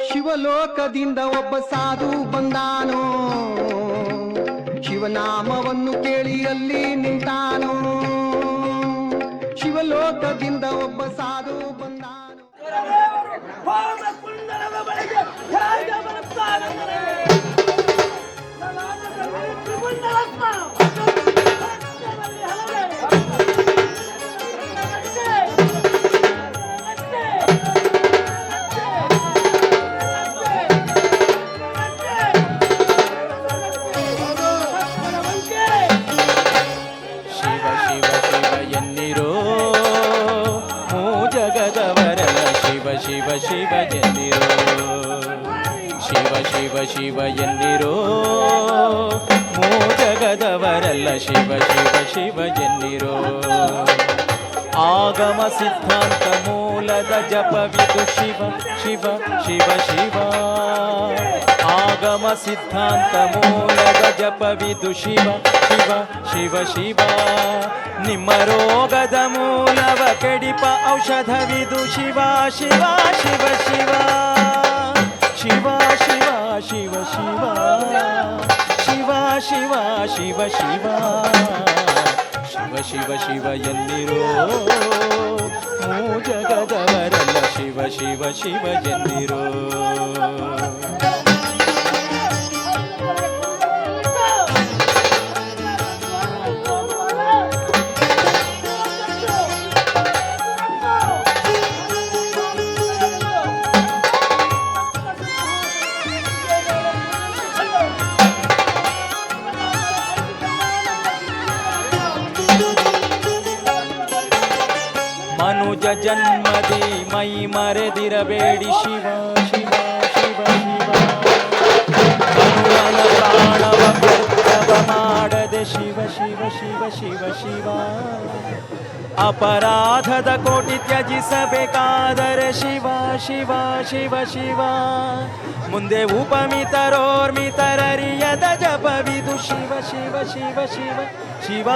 ಶಿವಲೋಕದಿಂದ ಒಬ್ಬ ಸಾಧು ಬಂದಾನೋ, ಶಿವನಾಮವನ್ನು ಕೇಳಿ ಅಲ್ಲಿ ನಿಂತಾನೋ. ಶಿವಲೋಕದಿಂದ ಒಬ್ಬ ಸಾಧು ಬಂದಾನೋ. ಕುಂಡಲದ ಬಳಿಗೆ ಹೇಗೆ ಬರುತ್ತಾನೆಂದರೆ ಶಿವ ಶಿವ ಎಂದಿರೋ, ಶಿವ ಶಿವ ಶಿವ ಎಂದಿರೋ, ಮೂ ಜಗದವರೆಲ್ಲ ಶಿವ ಶಿವ ಶಿವ ಎಂದಿರೋ. ಆಗಮ ಸಿದ್ಧಾಂತ ಮೂಲದ ಜಪವಿದು ಶಿವ ಶಿವ ಶಿವ ಶಿವ. ಆಗಮ ಸಿದ್ಧಾಂತ ಮೂಲದ ಜಪವಿದು ಶಿವ ಶಿವ ಶಿವ ಶಿವ. ನಿಮ್ಮ ರೋಗದ ಮೂಲವ ಕೆಡಿಪ ಔಷಧವಿದು ಶಿವ ಶಿವ ಶಿವ ಶಿವ. ಶಿವ ಶಿವ ಶಿವ ಶಿವ ಶಿವ ಶಿವ ಶಿವ ಶಿವ. ಶಿವ ಶಿವ ಶಿವ ಎಂದಿರೋ, ಮೂ ಜಗದವರೆಲ್ಲ ಶಿವ ಶಿವ ಶಿವ ಎಂದಿರೋ. ಮನುಜ ಜನ್ಮದಿ ಮೈ ಮರೆದಿರಬೇಡಿ ಶಿವ ಶಿವ ಶಿವ ಶಿವ. ಮನುಜನ ಪ್ರಾಣವ ವ್ಯರ್ಥವ ಮಾಡದೆ ಶಿವ ಶಿವ ಶಿವ ಶಿವ ಶಿವ. ಅಪರಾಧದ ಕೋಟಿ ತ್ಯಜಿಸಬೇಕಾದರೆ ಶಿವ ಶಿವ ಶಿವ ಶಿವ. ಮುಂದೆ ಉಪಮಿತರೋರ್ಮಿತರರಿಯದ ಜಪವಿದು ಶಿವ ಶಿವ ಶಿವ ಶಿವ ಶಿವ. ಶಿವ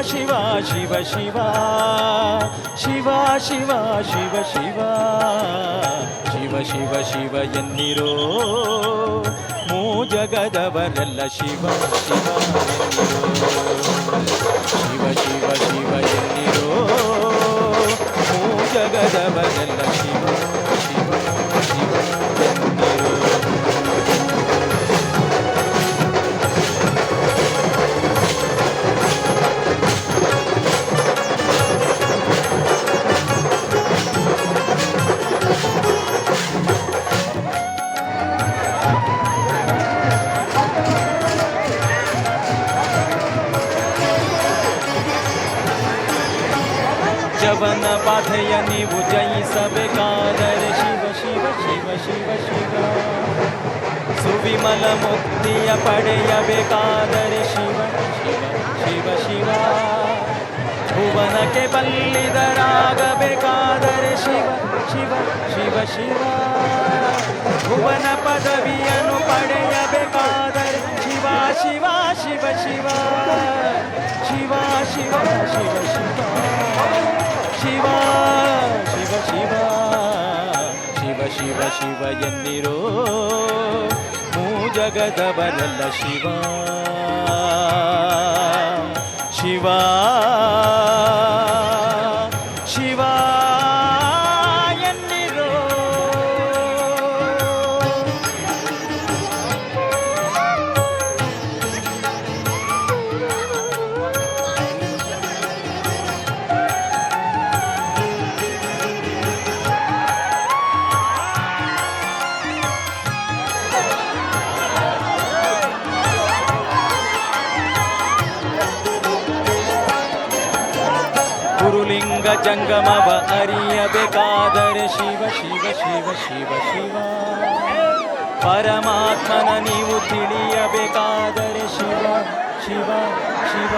ಶಿವ ಶಿವ ಶಿವ ಶಿವ ಶಿವ ಶಿವ ಶಿವ. ಶಿವ ಶಿವ ಶಿವ ಎಂದಿರೋ, ಮೂ ಜಗದವರೆಲ್ಲ ಶಿವ ಶಿವ ಶಿವ ಶಿವ ಶಿವ ಎಂದಿರೋ, ಮೂ ಜಗದವರೆಲ್ಲ ಶಿವ ಶಿವ ಶಿವ ಎಂದಿರೋ. ಜವನ ಬಾಧೆಯ ನೀವು ಜಯಿಸಬೇಕಾದರೆ ಶಿವ ಶಿವ ಶಿವ ಶಿವ ಶಿವ. ಸುವಿಮಲ ಮುಕ್ತಿಯ ಪಡೆಯಬೇಕಾದರೆ ಶಿವ ಶಿವ ಶಿವ ಶಿವ. ಭುವನಕ್ಕೆ ಬಲ್ಲಿದರಾಗಬೇಕಾದರೆ ಶಿವ ಶಿವ ಶಿವ ಶಿವ. ಭುವನ ಪದವಿಯನ್ನು ಪಡೆಯಬೇಕಾದರೆ ಶಿವ ಶಿವ ಶಿವ ಶಿವ ಶಿವ ಶಿವ ಶಿವ ಶಿವ ಶಿವ ಶಿವ ಶಿವ ಶಿವ ಶಿವ ಶಿವ ಎಂದಿರೋ, ಮೂ ಜಗದವರೆಲ್ಲ ಶಿವ ಶಿವ ಶಿವ ಎಂದಿರೋ. ಗುರುಲಿಂಗ ಜಂಗಮವ ಅರಿಯಬೇಕಾದರೆ ಶಿವ ಶಿವ ಶಿವ ಶಿವ ಶಿವ. ಪರಮಾತ್ಮನ ನೀವು ತಿಳಿಯಬೇಕಾದರೆ ಶಿವ ಶಿವ ಶಿವ.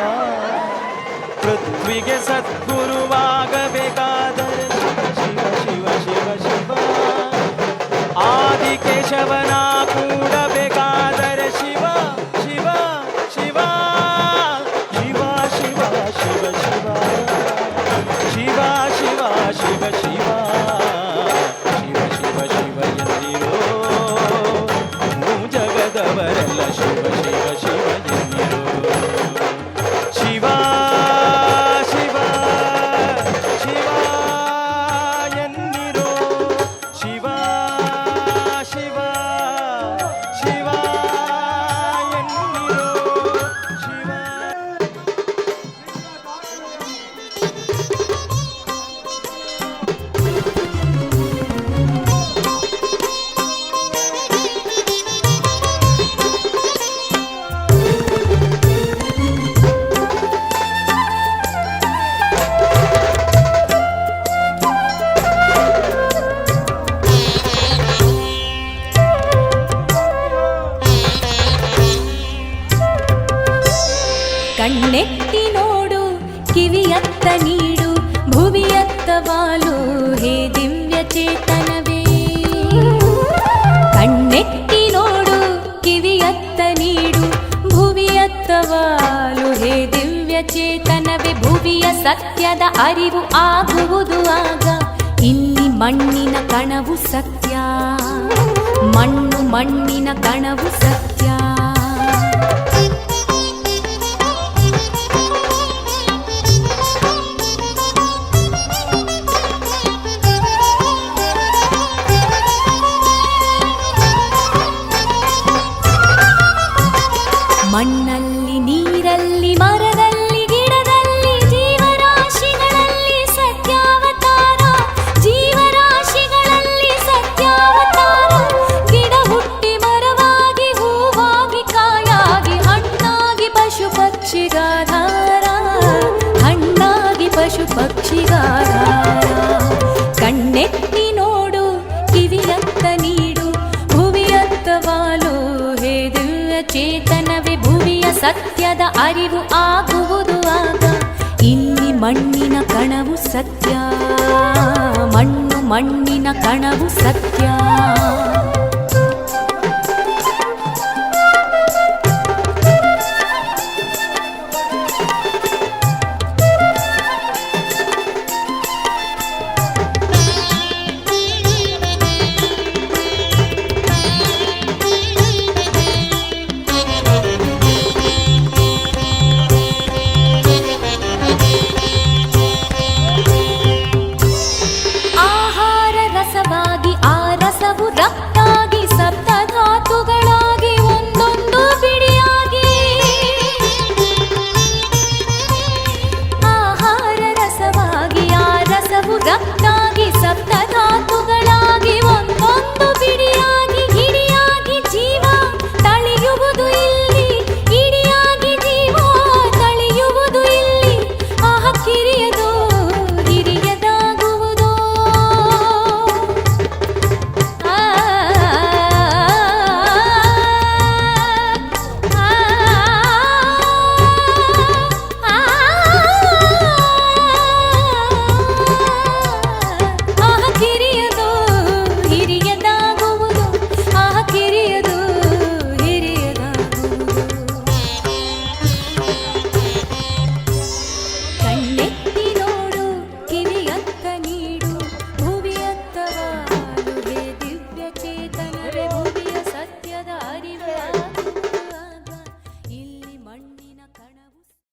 ಪೃಥ್ವಿಗೆ ಸದ್ಗುರುವಾಗಬೇಕಾದರೆ ಶಿವ ಶಿವ ಶಿವ ಶಿವ. ಆದಿಕೇಶವನ ಕೂಡಬೇಕಾದರೆ ಶಿವ ಶಿವ ಶಿವ ಶಿವ ಶಿವ ಶಿವ ಶಿವ ಶಿವ ಶಿವ ಶಿವ ಶಿವ ಶಿವ ಶಿವ ಶಿವ. ಕಿವಿಯತ್ತ ನೀಡು ಭುವಿಯತ್ತ ವಾಲು ಹೇ ದಿವ್ಯ ಚೇತನವೇ. ಕಣ್ಣೆತ್ತಿ ನೋಡು ಕಿವಿಯತ್ತ ನೀಡು ಭುವಿಯತ್ತ ವಾಲು ಹೇ ದಿವ್ಯ ಚೇತನವೇ. ಭುವಿಯ ಸತ್ಯದ ಅರಿವು ಆಗುವುದು ಆಗ, ಇಲ್ಲಿ ಮಣ್ಣಿನ ಕಣವು ಸತ್ಯ, ಮಣ್ಣು ಮಣ್ಣಿನ ಕಣವು ಸತ್ಯ. ಮಣ್ಣಲ್ಲಿ ನೀರಲ್ಲಿ ಮರದಲ್ಲಿ ಗಿಡದಲ್ಲಿ ಜೀವರಾಶಿಗಳಲ್ಲಿ ಸತ್ಯಾವತಾರ, ಜೀವರಾಶಿಗಳಲ್ಲಿ ಸತ್ಯಾವತಾರ. ಗಿಡ ಹುಟ್ಟಿ ಮರವಾಗಿ ಹೂವಾಗಿ ಕಾಯಾಗಿ ಹಣ್ಣಾಗಿ ಪಶು ಪಕ್ಷಿಗಾಧಾರ, ಹಣ್ಣಾಗಿ ಪಶು ಪಕ್ಷಿಗಾಧಾರ. ಕಣ್ಣೆತ್ತಿ ನೋಡು ಕಿವಿಯತ್ತ ನೀಡು ಭುವಿಯತ್ತ ವಾಲು ಹೇ ದಿವ್ಯ ಚೇತನವೇ. ಭುವಿಯ ಸತ್ಯದ ಅರಿವು ಆಗುವುದು ಆಗ, ಇಲ್ಲಿ ಮಣ್ಣಿನ ಕಣವು ಸತ್ಯ, ಮಣ್ಣು ಮಣ್ಣಿನ ಕಣವು ಸತ್ಯ.